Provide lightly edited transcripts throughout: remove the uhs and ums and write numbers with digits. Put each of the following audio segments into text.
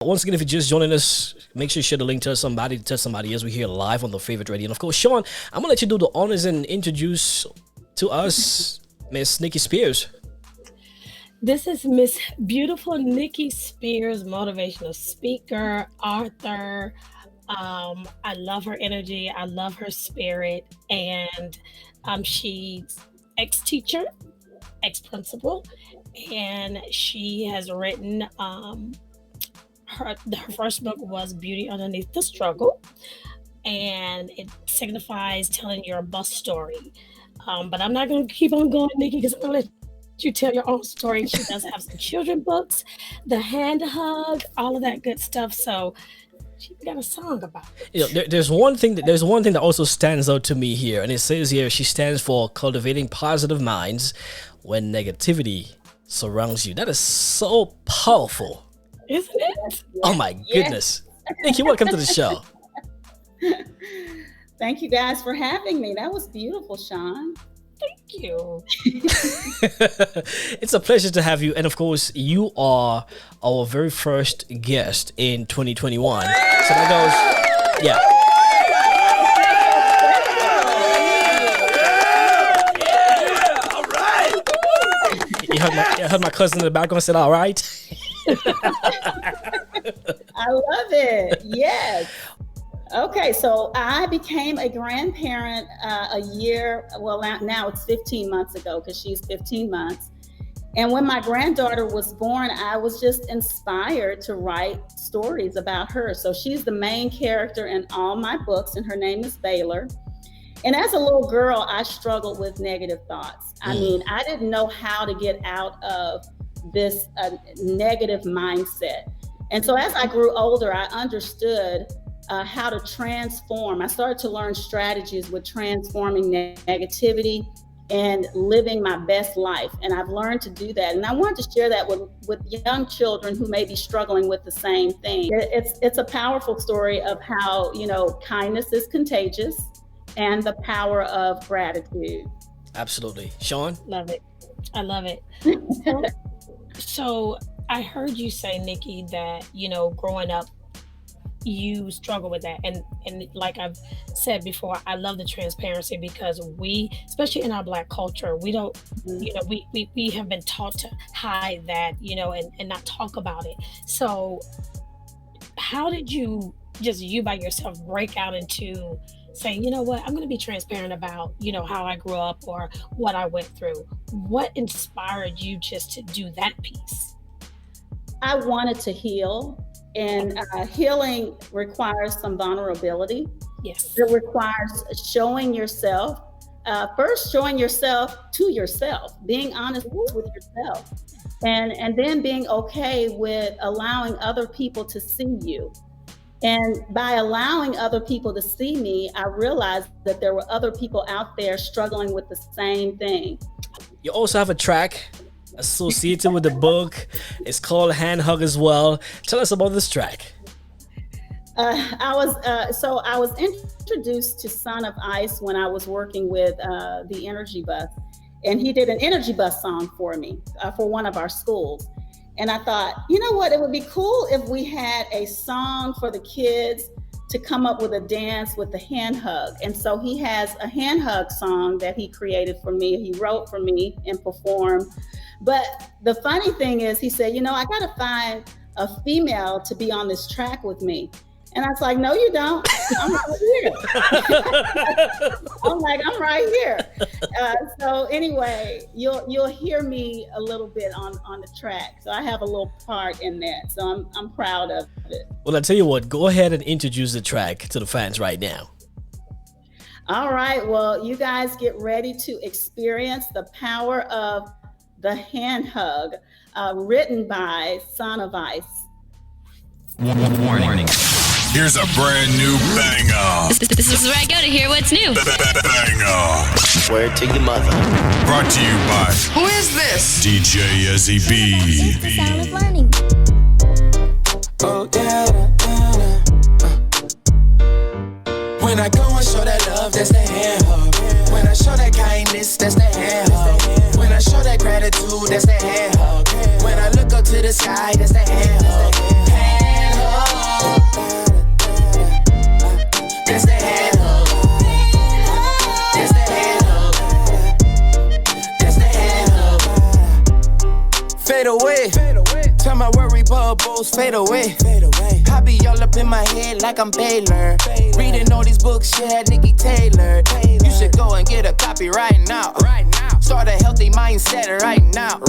Once again, if you're just joining us, make sure you share the link to somebody as we hear live on the favorite radio. And of course, Sean, I'm gonna let you do the honors and introduce to us Miss Nikki Spears. This is Miss Beautiful Nikki Spears, motivational speaker, author. I love her energy. I love her spirit, and she's ex-teacher, ex-principal, and she has written. Her first book was Beauty Underneath the Struggle, and it signifies telling your bus story. But I'm not going to keep on going, Nikki, because I'm going to let you tell your own story. She does have some children books, The Hand Hug, all of that good stuff. So she got a song about it. You know, there's one thing that also stands out to me here, and it says here she stands for cultivating positive minds when negativity surrounds you. That is so powerful. Isn't it? Oh my goodness. Nikki, welcome to the show. Thank you guys for having me. That was beautiful, Sean. Thank you. It's a pleasure to have you. And of course, you are our very first guest in 2021. So that goes, yeah. All right. You heard my cousin in the background said, all right. I love it. Yes. Okay, so I became a grandparent now it's 15 months ago because she's 15 months. And when my granddaughter was born, I was just inspired to write stories about her. So she's the main character in all my books, and her name is Baylor. And as a little girl, I struggled with negative thoughts. I mean, I didn't know how to get out of this negative mindset. And so as I grew older, I understood how to transform. I started to learn strategies with transforming negativity and living my best life. And I've learned to do that. And I wanted to share that with young children who may be struggling with the same thing. It's a powerful story of how, kindness is contagious and the power of gratitude. Absolutely. Sean? Love it. I love it. So I heard you say, Nikki, that, growing up, you struggle with that. And like I've said before, I love the transparency because we, especially in our Black culture, we don't, we have been taught to hide that, and not talk about it. So how did you, just you by yourself, break out into saying, you know what, I'm going to be transparent about, how I grew up or what I went through? What inspired you just to do that piece? I wanted to heal. And healing requires some vulnerability. Yes. It requires showing yourself, first showing yourself to yourself, being honest with yourself, and then being okay with allowing other people to see you. And by allowing other people to see me, I realized that there were other people out there struggling with the same thing. You also have a track associated with the book. It's called Hand Hug as well. Tell us about this track. I was introduced to Son of Ice when I was working with the Energy Bus, and he did an Energy Bus song for me for one of our schools. And I thought, you know what, it would be cool if we had a song for the kids to come up with a dance with the hand hug. And so he has a hand hug song that he created for me. He wrote for me and performed. But the funny thing is, he said, I got to find a female to be on this track with me. And I was like, no, you don't. I'm right here. I'm right here. So anyway, you'll hear me a little bit on the track. So I have a little part in that. So I'm proud of it. Well, I tell you what, go ahead and introduce the track to the fans right now. All right. Well, you guys get ready to experience the power of the hand hug, written by Son of Ice. Warning. Here's a brand new banger. This is where I go to hear what's new. Banger. Word to your mother. Brought to you by Who is this? DJ Ezzy B. It's the sound of learning. Oh, when I go and show that love, that's the hand hug. When I show that kindness, that's the hand hug. When I show that gratitude, that's the hand hug. When I look up to the sky, that's the hand hug. Hand That's the hand hug. That's the hand hug. That's the hand hug. Fade away. Tell my worry bubbles fade away. I be all up in my head like I'm Baylor. Reading all these books, yeah, Nikki Taylor. You should go and get a copy right now. Start a healthy mindset right now.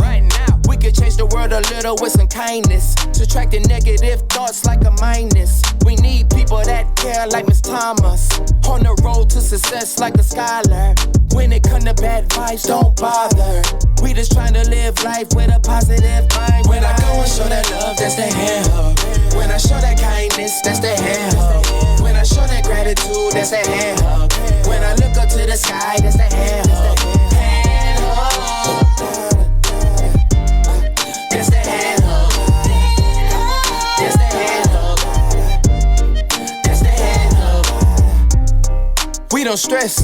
We could change the world a little with some kindness. Subtracting negative thoughts like a minus. We need people that care like Miss Thomas. On the road to success like a scholar. When it come to bad vibes, don't bother. We just trying to live life with a positive mind. When I go and show that love, that's the hand hug. When I show that kindness, that's the hand hug. When I show that gratitude, that's the hand hug. When I look up to the sky, that's the hand hug. Hand hug. That's the hand hug. That's the hand hug. That's the hand hug. We don't stress.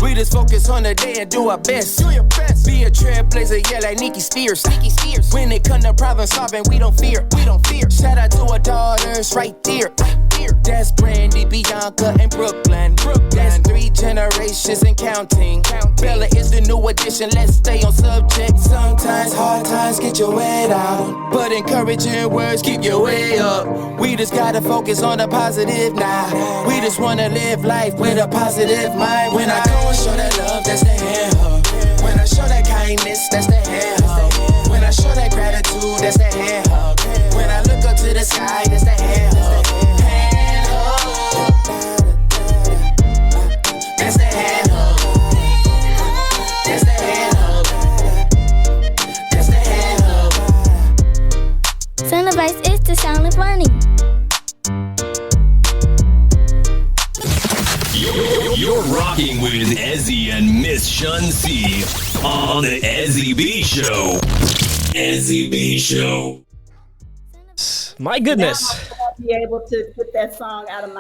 We just focus on the day and do our best. Do your best. Be a trailblazer, yeah, like Nikki Spears. When it come to problem solving, we don't fear. Shout out to our daughters right there. That's Brandy, Bianca, and Brooklyn. That's 3 generations and counting. Bella is the new addition, let's stay on subject. Sometimes hard times get your head out, but encouraging words keep your way up. We just gotta focus on the positive now. We just wanna live life with a positive mind. When I go and show that love, that's the hand hug. When I show that kindness, that's the hand hug. When I show that gratitude, that's the hand hug. When I look up to the sky, that's the hand hug. Hand hug. That's the hand hug. That's the hand hug. That's the hand hug. Sound advice is to sound of funny. You're rocking with Ezzy and Miss Shansi on the Ezzy B Show. Ezzy B Show. My goodness. Now I'll be able to get that song out of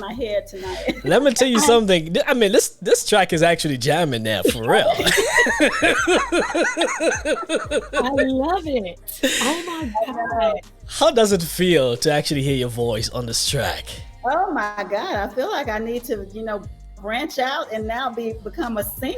my head tonight. Let me tell you something. I mean, this track is actually jamming now, for real. I love it. Oh my God. How does it feel to actually hear your voice on this track? Oh my God, I feel like I need to, branch out and now become a singer.